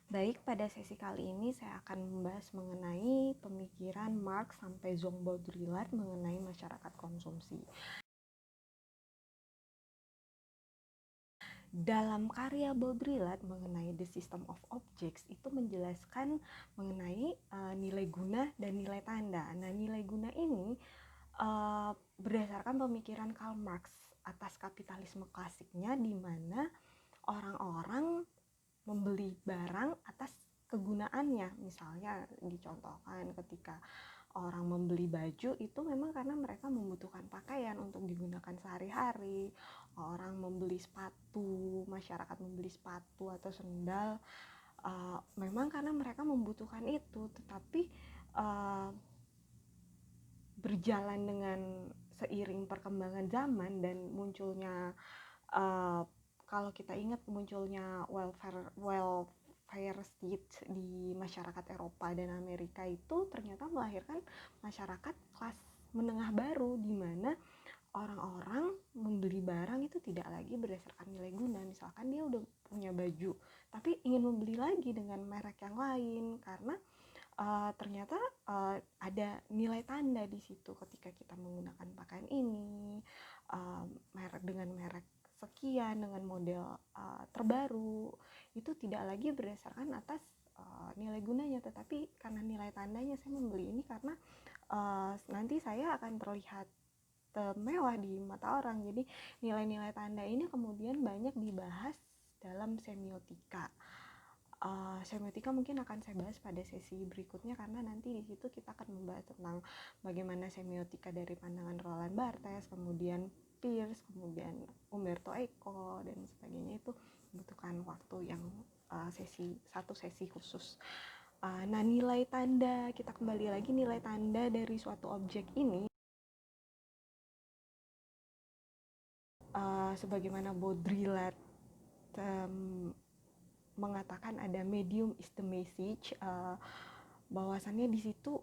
Baik, pada sesi kali ini saya akan membahas mengenai pemikiran Marx sampai Jean Baudrillard mengenai masyarakat konsumsi. Dalam karya Baudrillard mengenai The System of Objects itu menjelaskan mengenai nilai guna dan nilai tanda. Nah, nilai guna ini berdasarkan pemikiran Karl Marx atas kapitalisme klasiknya, di mana orang-orang membeli barang atas kegunaannya. Misalnya dicontohkan ketika orang membeli baju itu memang karena mereka membutuhkan pakaian untuk digunakan sehari-hari. Orang membeli sepatu, masyarakat membeli sepatu atau sendal memang karena mereka membutuhkan itu. Tetapi berjalan dengan seiring perkembangan zaman dan munculnya kalau kita ingat munculnya welfare state di masyarakat Eropa dan Amerika, itu ternyata melahirkan masyarakat kelas menengah baru, di mana orang-orang membeli barang itu tidak lagi berdasarkan nilai guna. Misalkan dia udah punya baju tapi ingin membeli lagi dengan merek yang lain karena ternyata ada nilai tanda di situ ketika kita menggunakan pakaian ini, merek dengan merek sekian, dengan model terbaru, itu tidak lagi berdasarkan atas nilai gunanya, tetapi karena nilai tandanya. Saya membeli ini karena nanti saya akan terlihat mewah di mata orang. Jadi nilai-nilai tanda ini kemudian banyak dibahas dalam semiotika. Semiotika mungkin akan saya bahas pada sesi berikutnya, karena nanti di situ kita akan membahas tentang bagaimana semiotika dari pandangan Roland Barthes, kemudian Peirce, kemudian Umberto Eco dan sebagainya. Itu membutuhkan waktu yang satu sesi khusus. Nah, nilai tanda, kita kembali lagi, nilai tanda dari suatu objek ini sebagaimana Baudrillard mengatakan ada medium is the message, bahwasannya di situ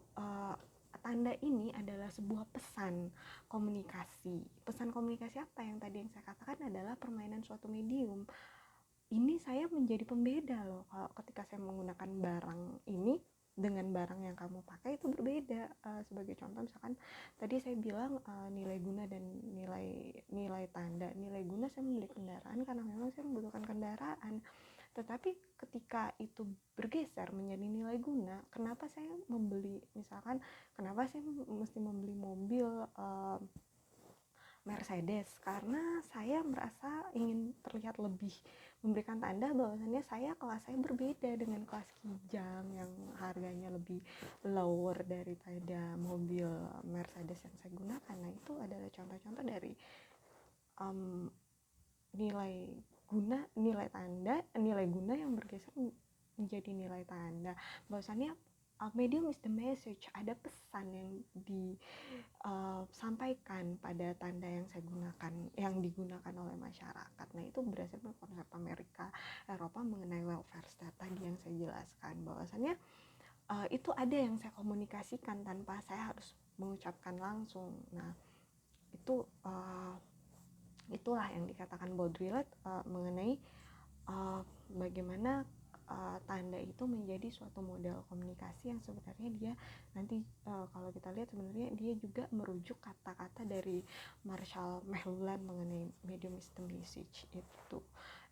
tanda ini adalah sebuah pesan komunikasi. Pesan komunikasi apa yang tadi yang saya katakan adalah permainan suatu medium. Ini saya menjadi pembeda loh, kalau ketika saya menggunakan barang ini dengan barang yang kamu pakai itu berbeda. Sebagai contoh, misalkan tadi saya bilang nilai guna dan nilai tanda. Nilai guna, saya membeli kendaraan karena memang saya membutuhkan kendaraan. Tetapi ketika itu bergeser menjadi nilai guna, kenapa saya membeli, misalkan kenapa saya mesti membeli mobil Mercedes? Karena saya merasa ingin terlihat lebih, memberikan tanda bahwasannya kelas saya berbeda dengan kelas kijang yang harganya lebih lower daripada mobil Mercedes yang saya gunakan. Nah, itu adalah contoh-contoh dari nilai guna yang bergeser menjadi nilai tanda. Bahwasannya medium is the message, ada pesan yang disampaikan pada tanda yang yang digunakan oleh masyarakat. Nah, itu berdasarkan konsep Eropa mengenai welfare state tadi yang saya jelaskan, bahwasannya itu ada yang saya komunikasikan tanpa saya harus mengucapkan langsung. Nah, itulah yang dikatakan Baudrillard mengenai bagaimana tanda itu menjadi suatu model komunikasi yang sebenarnya dia nanti kalau kita lihat sebenarnya dia juga merujuk kata-kata dari Marshall McLuhan mengenai medium is the message itu.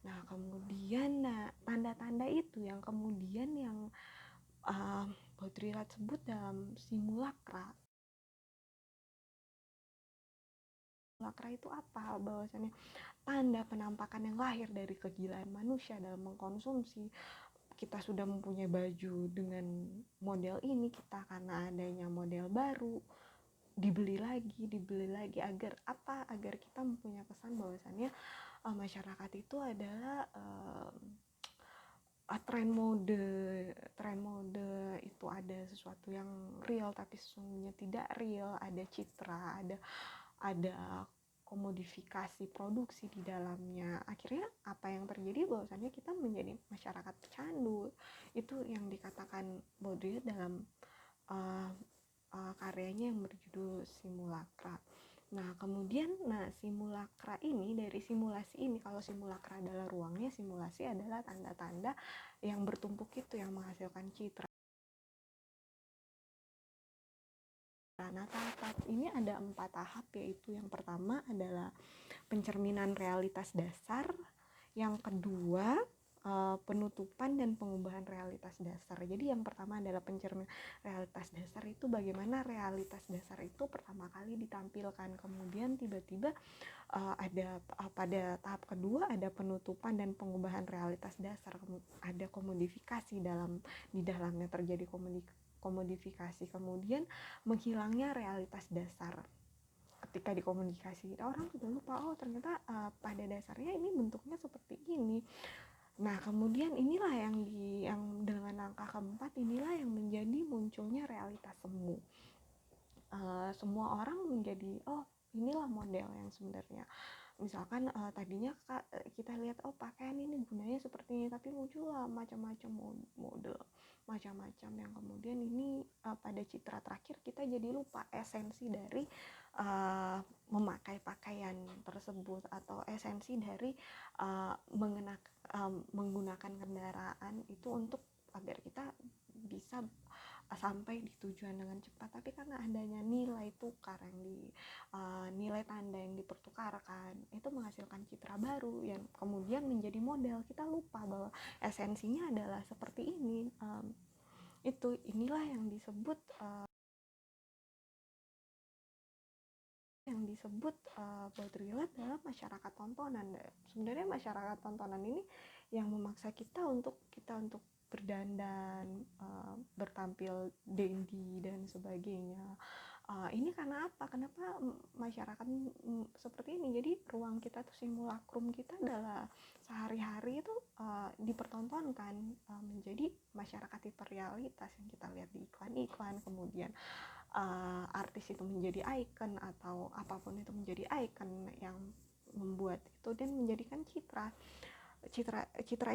Nah, kemudian tanda-tanda itu yang kemudian yang Baudrillard sebut dalam simulakra. Simulakra itu apa? Bahwasannya tanda penampakan yang lahir dari kegilaan manusia dalam mengkonsumsi. Kita sudah mempunyai baju dengan model ini, kita karena adanya model baru dibeli lagi agar apa? Agar kita mempunyai kesan bahwasannya masyarakat itu adalah tren mode itu ada sesuatu yang real tapi sesungguhnya tidak real, ada citra, ada komodifikasi produksi di dalamnya. Akhirnya apa yang terjadi, bahwasannya kita menjadi masyarakat pecandu. Itu yang dikatakan Baudrillard dalam karyanya yang berjudul Simulacra. Nah, kemudian simulakra ini, dari simulasi ini, kalau simulakra adalah ruangnya, simulasi adalah tanda-tanda yang bertumpuk itu yang menghasilkan citra. Nah, tahap ini ada 4 tahap, yaitu yang pertama adalah pencerminan realitas dasar, yang kedua penutupan dan pengubahan realitas dasar. Jadi yang pertama adalah pencerminan realitas dasar, itu bagaimana realitas dasar itu pertama kali ditampilkan, kemudian tiba-tiba ada pada tahap kedua ada penutupan dan pengubahan realitas dasar, ada komodifikasi di dalamnya terjadi komodifikasi, kemudian menghilangnya realitas dasar. Ketika dikomunikasi, orang sudah lupa, oh ternyata pada dasarnya ini bentuknya seperti ini. Nah, kemudian inilah yang dengan langkah keempat inilah yang menjadi munculnya realitas semu. Semua orang menjadi, oh inilah model yang sebenarnya. Misalkan tadinya kita lihat, oh pakaian ini gunanya seperti ini, tapi muncullah macam-macam model, macam-macam, yang kemudian ini pada citra terakhir kita jadi lupa esensi dari memakai pakaian tersebut, atau esensi dari menggunakan kendaraan itu untuk agar kita bisa sampai di tujuan dengan cepat. Tapi karena adanya nilai tukar nilai tanda yang dipertukarkan, itu menghasilkan citra baru yang kemudian menjadi model. Kita lupa bahwa esensinya adalah seperti ini. Inilah yang disebut Baudrillard dalam masyarakat tontonan. Sebenarnya masyarakat tontonan ini yang memaksa kita untuk berdandan, bertampil dandy dan sebagainya. Ini karena apa? Kenapa masyarakat seperti ini? Jadi ruang kita tuh, simulakrum kita adalah sehari-hari itu dipertontonkan menjadi masyarakat hiperrealitas yang kita lihat di iklan-iklan, kemudian artis itu menjadi ikon, atau apapun itu menjadi ikon yang membuat itu dan menjadikan citra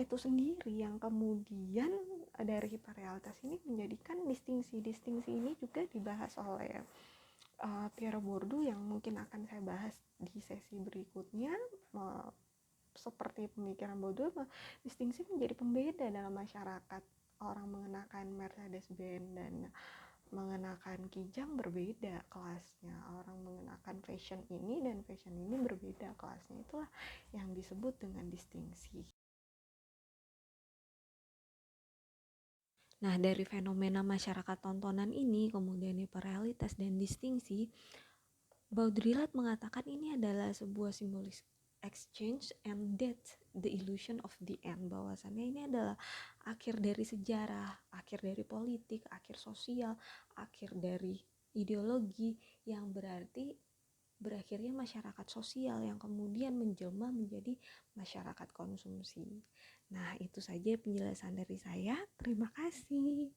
itu sendiri, yang kemudian dari hiperrealitas ini menjadikan distingsi ini juga dibahas oleh Pierre Bourdieu, yang mungkin akan saya bahas di sesi berikutnya. Seperti pemikiran Bourdieu, distingsi menjadi pembeda dalam masyarakat. Orang mengenakan Mercedes-Benz dan mengenakan kijang berbeda kelasnya, orang mengenakan fashion ini dan fashion ini berbeda kelasnya. Itulah yang disebut dengan distingsi. Nah, dari fenomena masyarakat tontonan ini, kemudian hiperrealitas dan distingsi, Baudrillard mengatakan ini adalah sebuah simbolis exchange and death, the illusion of the end. Bahwasannya ini adalah akhir dari sejarah, akhir dari politik, akhir sosial, akhir dari ideologi, yang berarti berakhirnya masyarakat sosial yang kemudian menjelma menjadi masyarakat konsumsi. Nah, itu saja penjelasan dari saya. Terima kasih.